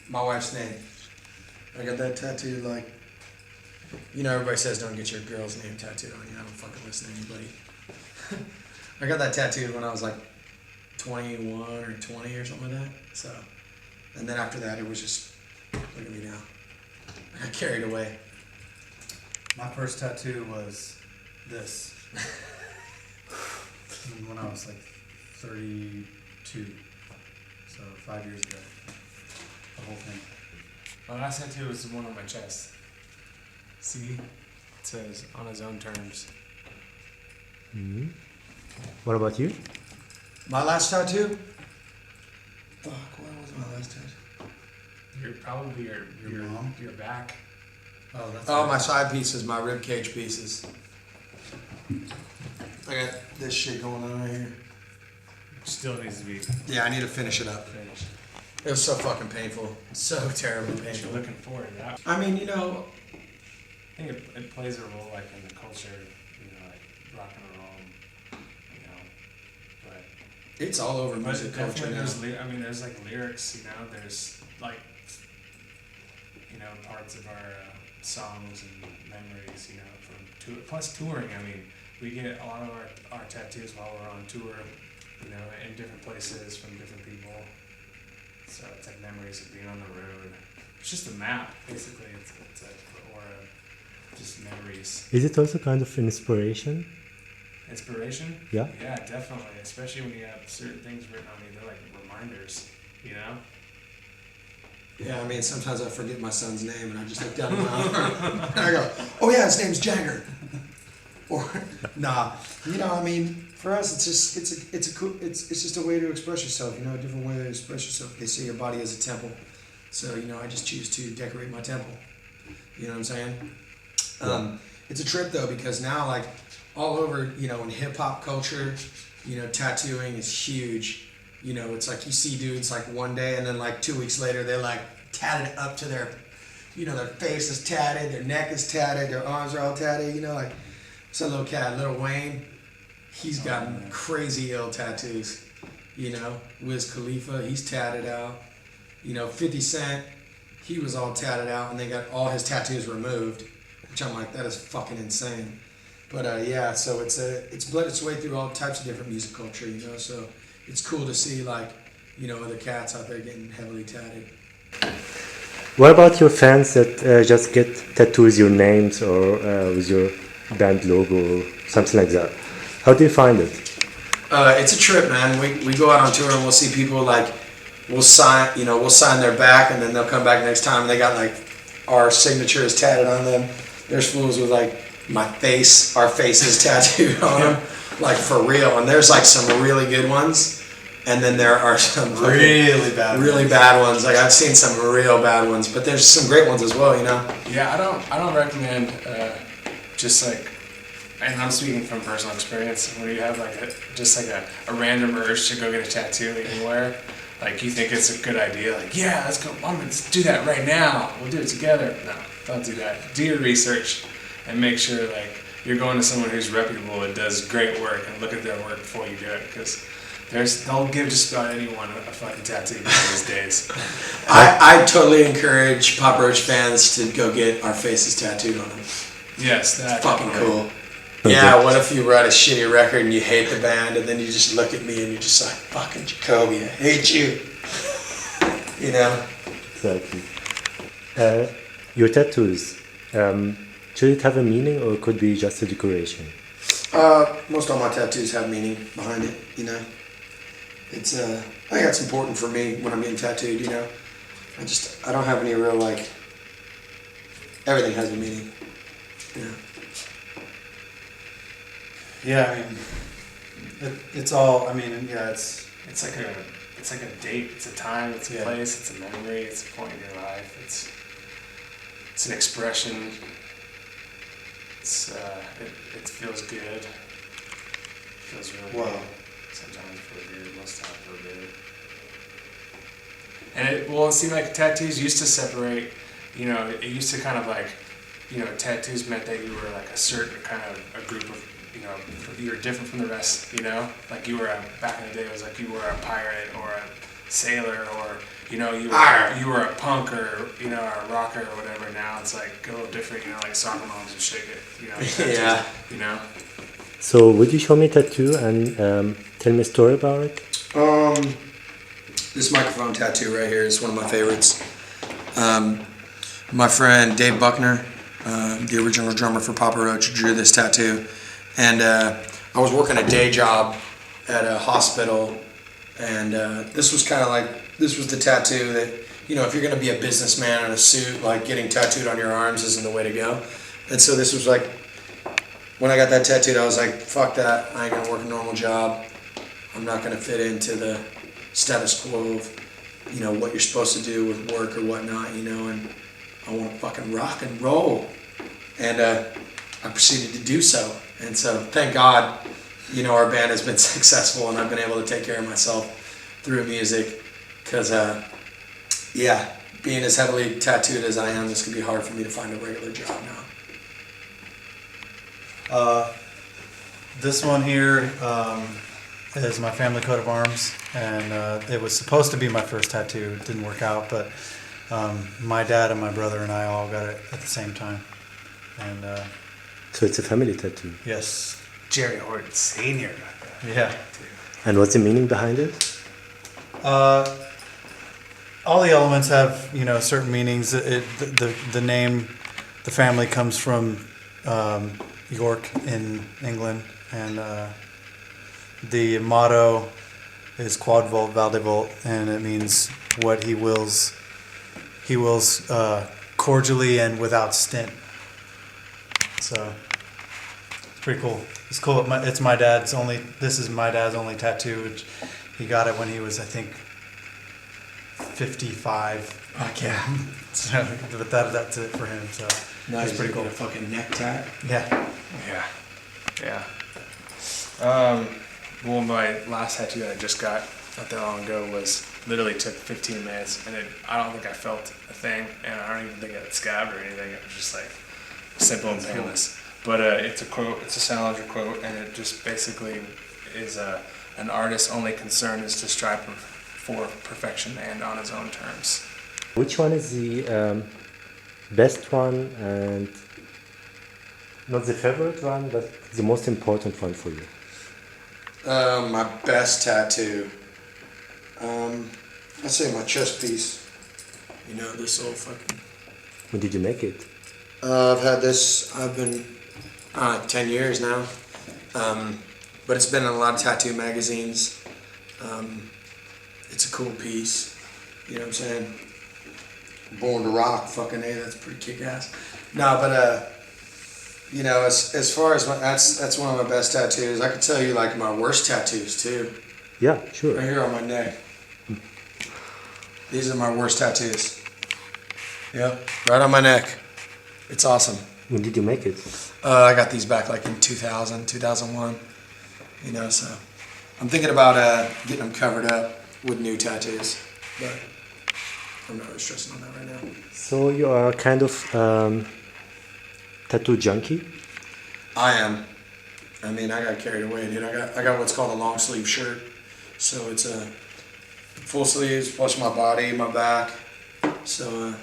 My wife's name. I got that tattooed like, you know, everybody says don't get your girl's name tattooed on you. I don't fucking listen to anybody. I got that tattooed when I was like 21 or 20 or something like that. So, and then after that, it was just, look at me now. I got carried away. My first tattoo was this. When I was like 32. So 5 years ago. The whole thing. My last tattoo was the one on my chest. See? It says, on his own terms. Mm-hmm. What about you? My last tattoo? Fuck, what was my last tattoo? Probably Your mom? your back. Oh, that's Oh, my side pieces, my rib cage pieces. I got this shit going on right here. Still needs to be Yeah, I need to finish it up. finished. It was so fucking painful. So terribly But you're painful. looking forward to that. I mean, you know, I think it plays a role like in the culture, you know, like rock and roll, you know. But it's all over music culture definitely now. there's like lyrics, you know, there's like, you know, parts of our songs and memories, you know, from tour, plus touring. I mean, we get a lot of our tattoos while we're on tour, you know, in different places from different people. So it's like memories of being on the road. It's just a map, basically. It's like, or just memories. Is it also kind of inspiration? Inspiration? Yeah. Yeah, definitely. Especially when you have certain things written on you, they're like reminders, you know? Yeah, I mean, sometimes I forget my son's name and I just look down at my arm and I go, oh yeah, his name's Jagger. Or, nah, you know, I mean, for us, it's just a way to express yourself, you know, a different way to express yourself. They say your body is a temple. So, you know, I just choose to decorate my temple. You know what I'm saying? It's a trip though, because now like all over, you know, in hip hop culture, you know, tattooing is huge. You know, it's like you see dudes like one day and then like 2 weeks later, they're like tatted up to their, you know, their face is tatted, their neck is tatted, their arms are all tatted, you know, like some little cat, Lil Wayne, he's gotten crazy ill tattoos, you know, Wiz Khalifa, he's tatted out, you know, 50 Cent, he was all tatted out and they got all his tattoos removed, which I'm like, that is fucking insane. But yeah, so it's bled its way through all types of different music culture, you know, so it's cool to see like, you know, other cats out there getting heavily tatted. What about your fans that just get tattoos your names or with your band logo or something like that? How do you find it? It's a trip, man. We go out on tour and we'll see people like, we'll sign their back and then they'll come back next time and they got like our signatures tatted on them. There's fools with like our faces tattooed on them, like for real. And there's like some really good ones. And then there are some really bad ones. Like I've seen some real bad ones, but there's some great ones as well, you know? Yeah, I don't recommend just like, and I'm speaking from personal experience, when you have like a random urge to go get a tattoo anywhere, like you think it's a good idea, like yeah, let's go, let's do that right now, we'll do it together. No, don't do that. Do your research and make sure like you're going to someone who's reputable and does great work and look at their work before you do it, because they'll give just about anyone a fucking tattoo these days. I totally encourage Papa Roach fans to go get our faces tattooed on them. Yes, that's fucking cool. Yeah, what if you write a shitty record and you hate the band and then you just look at me and you're just like, fucking Jacoby, I hate you. You know? Exactly. Your tattoos, should it have a meaning or could be just a decoration? Most all my tattoos have meaning behind it, you know? It's, I think that's important for me when I'm getting tattooed, you know? I don't have any real, like, everything has a meaning, you know? Yeah, I mean, it's all, I mean, yeah, it's like a date, it's a time, it's a place, it's a memory, it's a point in your life, it's an expression, it feels good, it feels really good. Sometimes feel good, most times feel good. And it seemed like tattoos used to separate, you know, it used to kind of like, you know, tattoos meant that you were like a certain kind of a group of, you know, you were different from the rest, you know? Like you were, back in the day, it was like you were a pirate or sailor, or you know, Arr. you were a punk, or you know, or a rocker or whatever. Now it's like a little different. You know, like soccer moms and shake it. You know, tattoos, Yeah. You know. So would you show me a tattoo and tell me a story about it? This microphone tattoo right here is one of my favorites. My friend Dave Buckner, the original drummer for Papa Roach, drew this tattoo. And I was working a day job at a hospital, and this was kind of like, this was the tattoo that, you know, if you're going to be a businessman in a suit, like getting tattooed on your arms isn't the way to go. And so this was like, when I got that tattooed, I was like, fuck that, I ain't going to work a normal job. I'm not going to fit into the status quo of, you know, what you're supposed to do with work or whatnot, you know, and I want to fucking rock and roll. And I proceeded to do so. And so, thank God, you know, our band has been successful, and I've been able to take care of myself through music. Because, yeah, being as heavily tattooed as I am, this could be hard for me to find a regular job now. This one here is my family coat of arms, and it was supposed to be my first tattoo. It didn't work out, but my dad and my brother and I all got it at the same time. And So it's a family tattoo. yes, Jerry Horton Senior got that. yeah. And what's the meaning behind it? All the elements have, you know, certain meanings. The name, the family comes from York in England, and the motto is Quod Volt Valde Volt, and it means what he wills cordially and without stint. So it's pretty cool. It's cool. It's my dad's only. This is my dad's only tattoo. Which he got it when he was, I think, 55. Fuck yeah. So, but that's it for him. So Nice. it's pretty cool. A fucking neck tat. Yeah. Yeah. Yeah. Well, my last tattoo that I just got not that long ago was literally took 15 minutes, and I don't think I felt a thing, and I don't even think it scabbed or anything. It was just like simple and painless. But it's a quote. It's a Salinger quote, and it just basically is an artist's only concern is to strive for perfection and on his own terms. Which one is the best one and not the favorite one, but the most important one for you? My best tattoo. I'd say my chest piece. You know, this old fucking. When did you make it? I've had this, I've been 10 years now. But it's been in a lot of tattoo magazines. It's a cool piece. You know what I'm saying? Born to rock, fucking A, that's pretty kick-ass. No, but, you know, as far as, that's one of my best tattoos. I could tell you, like, my worst tattoos, too. Yeah, sure. Right here on my neck. These are my worst tattoos. Yep, right on my neck. It's awesome. When did you make it? I got these back like in 2000, 2001. You know, so I'm thinking about getting them covered up with new tattoos, but I'm not really stressing on that right now. So you are kind of tattoo junkie? I am. I mean, I got carried away, dude. I got what's called a long sleeve shirt, so it's a full sleeves plus my body, my back. So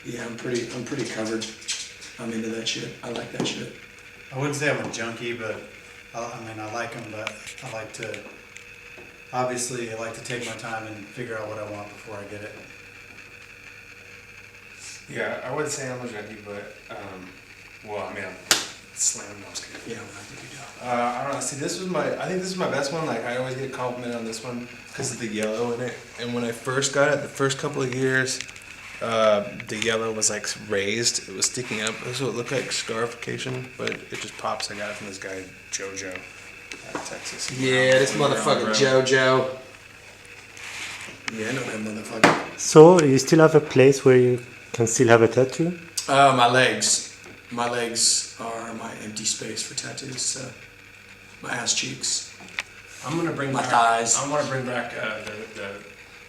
yeah, I'm pretty covered. I'm into that shit. I like that shit. I wouldn't say I'm a junkie, but I mean, I like them, but I like to, obviously, I like to take my time and figure out what I want before I get it. Yeah, I wouldn't say I'm a junkie, but well, I mean, I'm slamming most kids. Yeah, I think you do. I don't know. See, I think this is my best one. Like, I always get complimented on this one because of the yellow in it. And when I first got it, the first couple of years, the yellow was like raised. It was sticking up, so it looked like scarification, but it just pops. I got it from this guy JoJo out of Texas. Yeah, this motherfucker JoJo. Yeah, I know that motherfucker. So you still have a place where you can still have a tattoo? My legs. My legs are my empty space for tattoos. So my ass cheeks. I'm gonna bring My back. thighs. I'm gonna bring back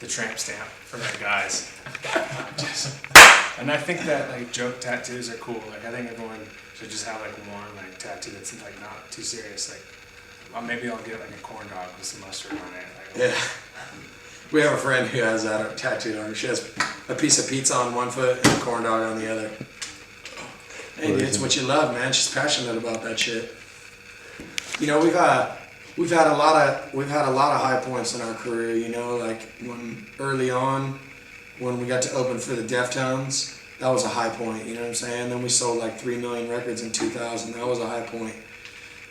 the tramp stamp for that guys. And I think that like joke tattoos are cool. Like I think everyone should just have like one like tattoo that's like not too serious. Like maybe I'll get like a corn dog with some mustard on it. Like, Yeah. We have a friend who has that tattooed on her. She has a piece of pizza on one foot and a corn dog on the other. Hey, dude, it's what you love, man. She's passionate about that shit. You know, we've had a lot of high points in our career. You know, like when early on, when we got to open for the Deftones, that was a high point. You know what I'm saying? Then we sold like 3 million records in 2000. That was a high point.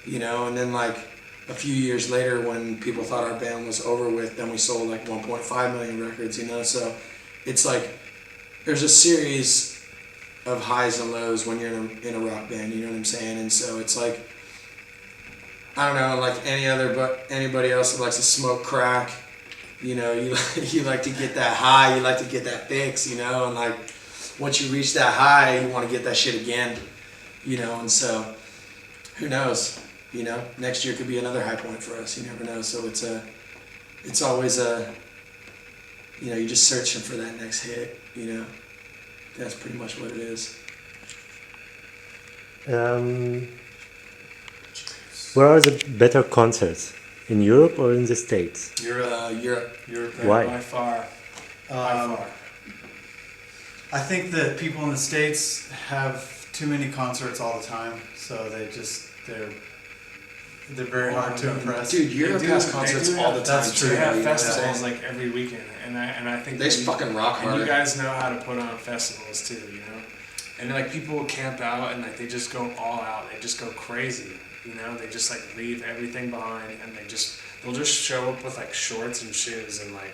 You know, and then like a few years later, when people thought our band was over with, then we sold like 1.5 million records. You know, so it's like there's a series of highs and lows when you're in a rock band. You know what I'm saying? And so it's like, I don't know, like anybody else that likes to smoke crack, you know, you like to get that high, you like to get that fix, you know, and like once you reach that high, you want to get that shit again, you know, and so who knows, you know, next year could be another high point for us. You never know. So it's always you know, you're just searching for that next hit, you know. That's pretty much what it is. Where are the better concerts? In Europe or in the States? Europe. Why? By far. By far. I think that people in the States have too many concerts all the time, so they're very hard to impress. Dude, Europe has concerts all the time. That's true. They have you know what I'm festivals saying? like every weekend, and I think They just fucking rock and harder. you guys know how to put on festivals too, you know. And like people will camp out and like they just go all out. They just go crazy, you know. They just like leave everything behind and they'll just show up with like shorts and shoes and like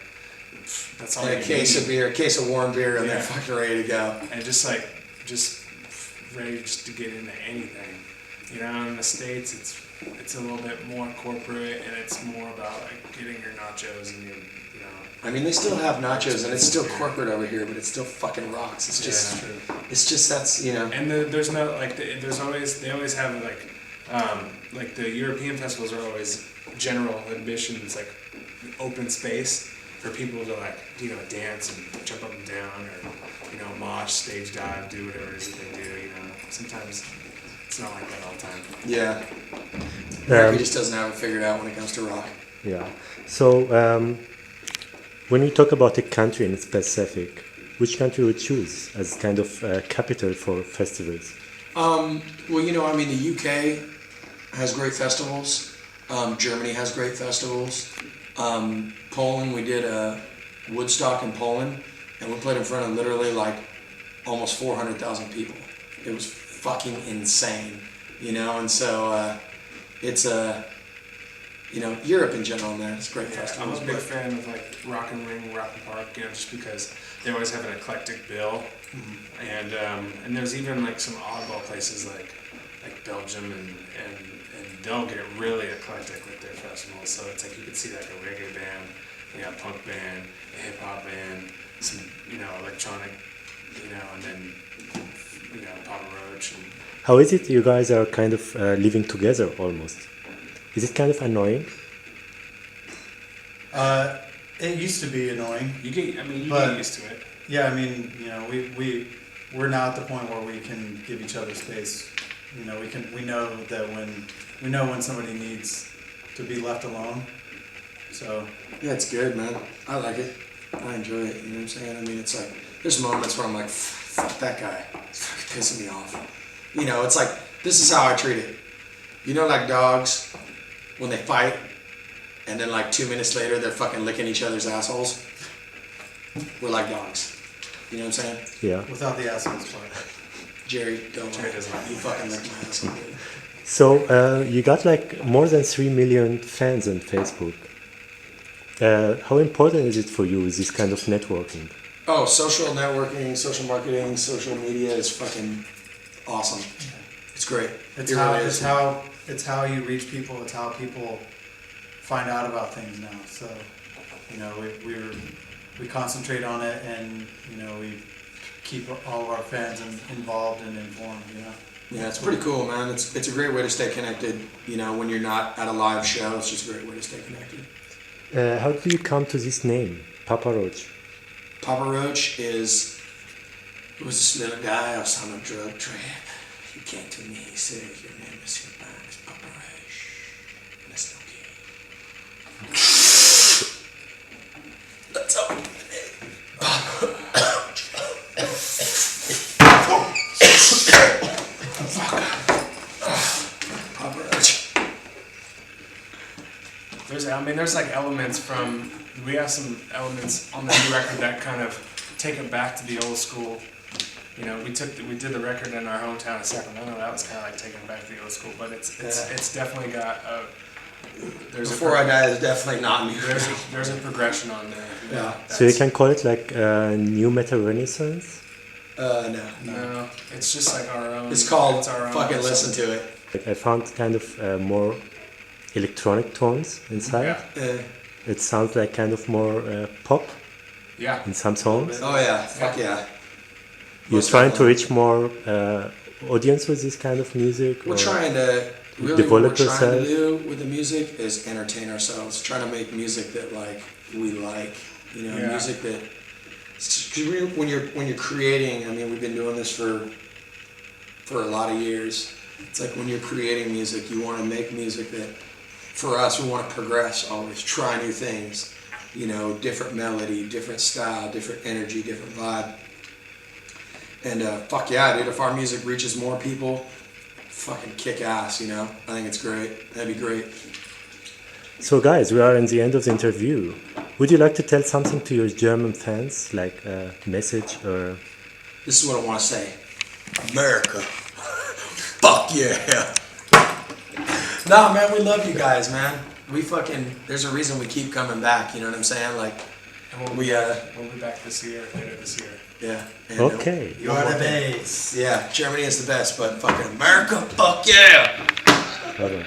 that's all. And a case of beer, a case of warm beer, and Yeah. they're fucking ready to go. And just ready just to get into anything, you know. In the States, it's a little bit more corporate and it's more about like getting your nachos and your, you know. I mean, they still have nachos, and it's still corporate over here, but it still fucking rocks. It's just, true. it's just that's, you know. And there's no like they always have like the European festivals are always general admission. It's like open space for people to like, you know, dance and jump up and down or, you know, mosh, stage dive, do whatever it is that they do. You know, sometimes it's not like that all the time. Yeah. America just doesn't have it figured out when it comes to rock. Yeah. So when we talk about a country in specific, which country would choose as kind of capital for festivals? Well, you know, I mean, the UK has great festivals. Germany has great festivals. Poland, we did a Woodstock in Poland, and we played in front of literally like almost 400,000 people. It was fucking insane, you know. And so it's you know, Europe in general, man, it's great Yeah, festivals. I'm a big fan of like Rock and Ring, Rock and Park, you know, just because they always have an eclectic bill, and there's even like some oddball places like Belgium and they'll get really eclectic with their festivals. So it's like you can see like a reggae band, you know, a punk band, a hip hop band, some, you know, electronic, you know, and then, you know, Papa Roach. And How is it you guys are kind of living together almost? Is it kind of annoying? It used to be annoying. you get But- used to it. Yeah, I mean, you know, we're now at the point where we can give each other space. You know, we know when somebody needs to be left alone. So Yeah, it's good, man. I like it. I enjoy it. You know what I'm saying? I mean, it's like there's moments where I'm like, fuck that guy. It's fucking pissing me off. You know, it's like this is how I treat it. You know, like dogs when they fight, and then like 2 minutes later they're fucking licking each other's assholes. We're like dogs. You know what I'm saying? Yeah. without the assholes part. Jerry, don't Jerry lie. doesn't like You fucking lick my asshole, dude. So you got like more than 3 million fans on Facebook. How important is it for you with this kind of networking? Oh, social networking, social marketing, social media is fucking awesome. It's great. It's It how really it's is. how you reach people. It's how people find out about things now. So, you know, we concentrate on it, and you know, we keep all of our fans involved and informed. You know. Yeah, it's pretty cool, man. It's a great way to stay connected. You know, when you're not at a live show, it's just a great way to stay connected. How did you come to this name, Papa Roach? Papa Roach was this little guy. I was on a drug trip. He came to me. He said, "Your name is your band is Papa Roach." And that's okay. mean, there's like elements from, we have some elements on the new record that kind of take it back to the old school. You know, we did the record in our hometown of Sacramento. That was kind of like taking it back to the old school, but it's definitely got a. Before I Die is definitely not new. There's a progression on there. Yeah. So you can call it like new metal renaissance? No. No, it's just like our own. It's called it's our own fucking listen something. to it. Like I found kind of more electronic tones inside. Yeah. It sounds like kind of more pop Yeah. in some songs. Oh yeah, fuck yeah. You're Most trying to definitely. reach more audience with this kind of music? We're or- trying to really Develop what we're trying to yourself. do with the music is entertain ourselves. Trying to make music that like we like, you know, Yeah. music that. Cause when you're creating, I mean, we've been doing this for a lot of years. It's like when you're creating music, you want to make music that, for us, we want to progress always, try new things, you know, different melody, different style, different energy, different vibe. And fuck yeah, dude, if our music reaches more people, fucking kick ass, you know? I think it's great. That'd be great. So guys, we are in the end of the interview. Would you like to tell something to your German fans, like a message or... This is what I want to say. America. Fuck yeah. Nah, man, we love you guys, man. We fucking, there's a reason we keep coming back, you know what I'm saying? Like, And we'll be back this year, later this year. yeah. And, Okay. one more thing. Yeah, Germany is the best, but fucking America, fuck yeah. Bye-bye.